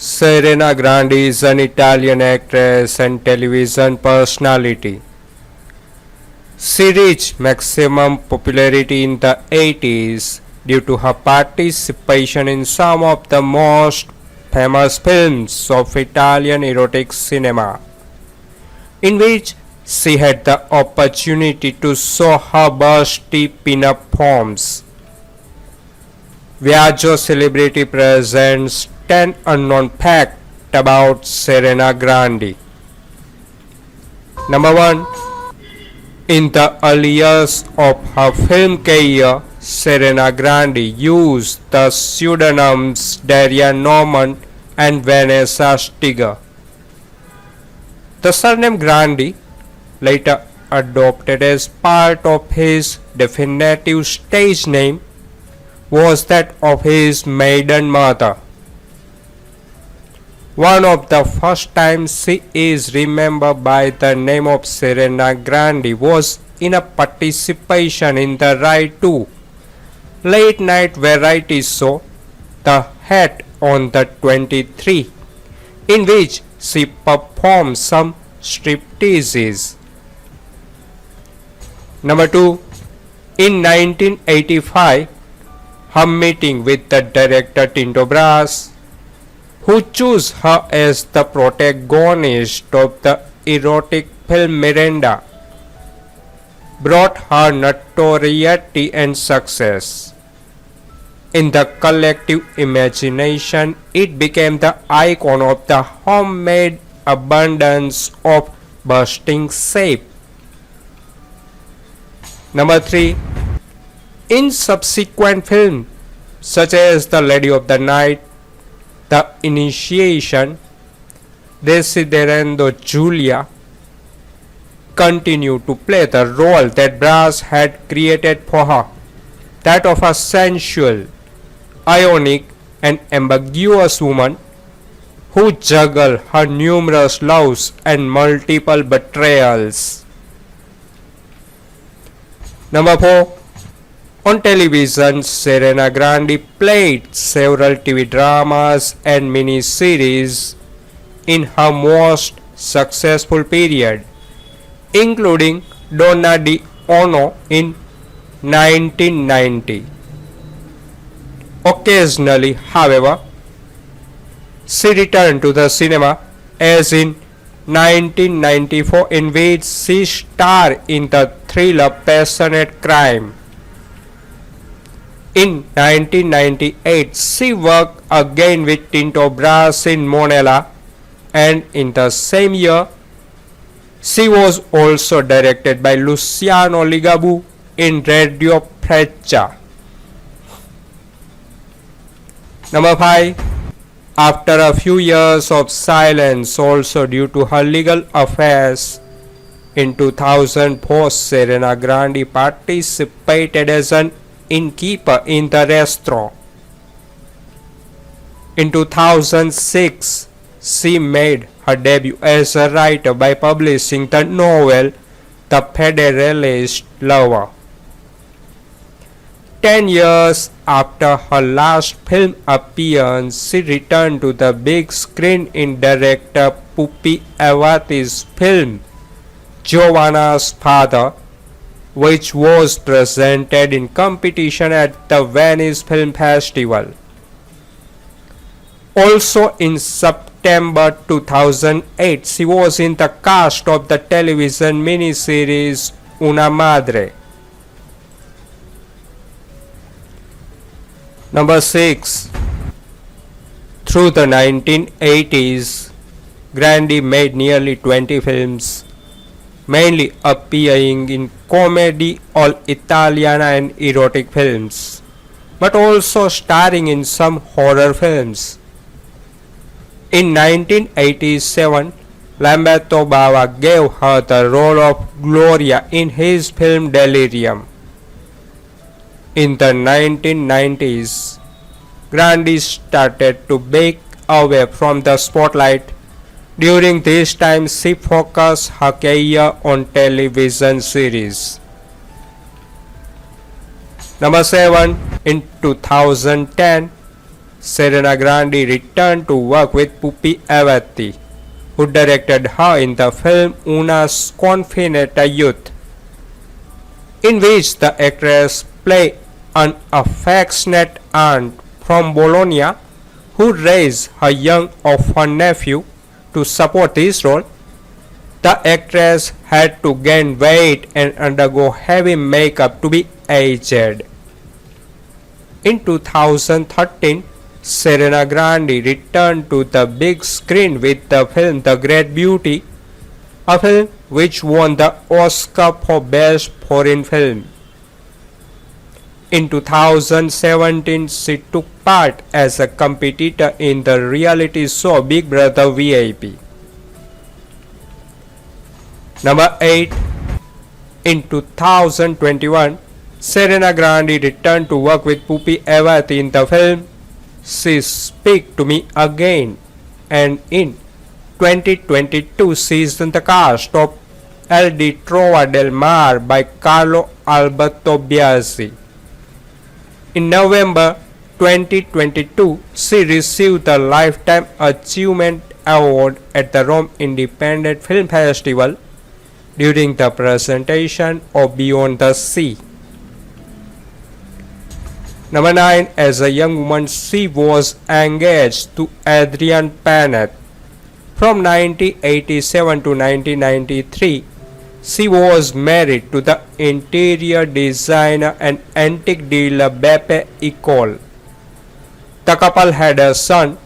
Serena Grandi is an Italian actress and television personality. She reached maximum popularity in the 80s due to her participation in some of the most famous films of Italian erotic cinema, in which she had the opportunity to show her busty pin-up forms. Viaggio Celebrity presents 10 unknown facts about Serena Grandi. Number 1. In the early years of her film career, Serena Grandi used the pseudonyms Daria Norman and Vanessa Stiger. The surname Grandi, later adopted as part of his definitive stage name, was that of his maiden mother. One of the first times she is remembered by the name of Serena Grandi was in a participation in the Rai 2 late night variety show The Hat on the 23, in which she performed some stripteases. Number 2. In 1985, her meeting with the director Tinto Brass, who chose her as the protagonist of the erotic film Miranda, brought her notoriety and success. In the collective imagination, it became the icon of the homemade abundance of bursting shape. Number 3. In subsequent films such as The Lady of the Night, The Initiation, Desiderando Julia, continued to play the role that Brass had created for her, that of a sensual, ionic and ambiguous woman who juggled her numerous loves and multiple betrayals. Number 4. On television, Serena Grandi played several TV dramas and miniseries in her most successful period, including Donna di Ono in 1990. Occasionally, however, she returned to the cinema, as in 1994, in which she starred in the thriller Passionate Crime. In 1998, she worked again with Tinto Brass in Monella, and in the same year, she was also directed by Luciano Ligabue in Radio Freccia. Number 5. After a few years of silence, also due to her legal affairs, in 2004, Serena Grandi participated as an innkeeper in the restaurant. In 2006, she made her debut as a writer by publishing the novel The Federalist Lover. 10 years after her last film appearance, she returned to the big screen in director Pupi Avati's film Giovanna's Father, which was presented in competition at the Venice Film Festival. Also in September 2008, she was in the cast of the television miniseries Una Madre. Number 6. Through the 1980s, Grandi made nearly 20 films, mainly appearing in comedy all-Italiana and erotic films, but also starring in some horror films. In 1987, Lamberto Bava gave her the role of Gloria in his film Delirium. In the 1990s, Grandi started to break away from the spotlight. During this time, she focused her career on television series. Number 7. In 2010, Serena Grandi returned to work with Pupi Avati, who directed her in the film Una sconfinata youth, in which the actress played an affectionate aunt from Bologna who raised her young orphan nephew. To support this role, the actress had to gain weight and undergo heavy makeup to be aged. In 2013, Serena Grandi returned to the big screen with the film The Great Beauty, a film which won the Oscar for Best Foreign Film. In 2017, she took part as a competitor in the reality show Big Brother VIP. Number 8. In 2021, Serena Grandi returned to work with Pupi Avati in the film She Speak to Me Again, and in 2022 she is in the cast of El di Trova del Mar by Carlo Alberto Biazzi. In November 2022, she received the Lifetime Achievement Award at the Rome Independent Film Festival during the presentation of Beyond the Sea. Number 9. As a young woman, she was engaged to Adrian Panet. From 1987 to 1993, she was married to the interior designer and antique dealer Beppe Icol. The couple had a son,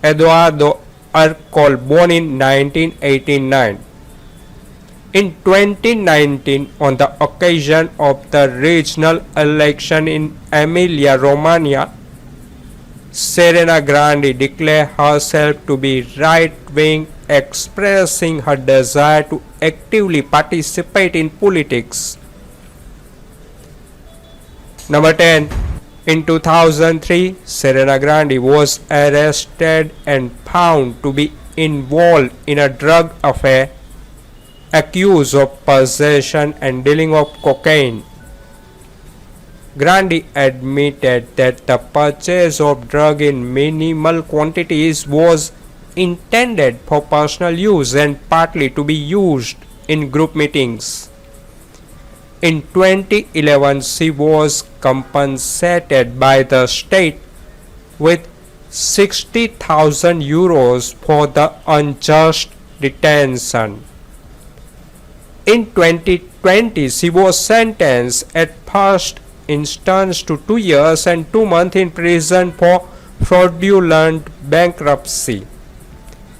Eduardo Arcol, born in 1989. In 2019, on the occasion of the regional election in Emilia-Romagna, Serena Grandi declared herself to be right-wing, expressing her desire to actively participate in politics. Number 10. In 2003, Serena Grandi was arrested and found to be involved in a drug affair, accused of possession and dealing of cocaine. Grandi admitted that the purchase of drug in minimal quantities was intended for personal use and partly to be used in group meetings. In 2011, she was compensated by the state with 60,000 euros for the unjust detention. In 2020, she was sentenced at first instance to 2 years and 2 months in prison for fraudulent bankruptcy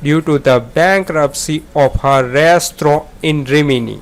due to the bankruptcy of her restaurant in Rimini.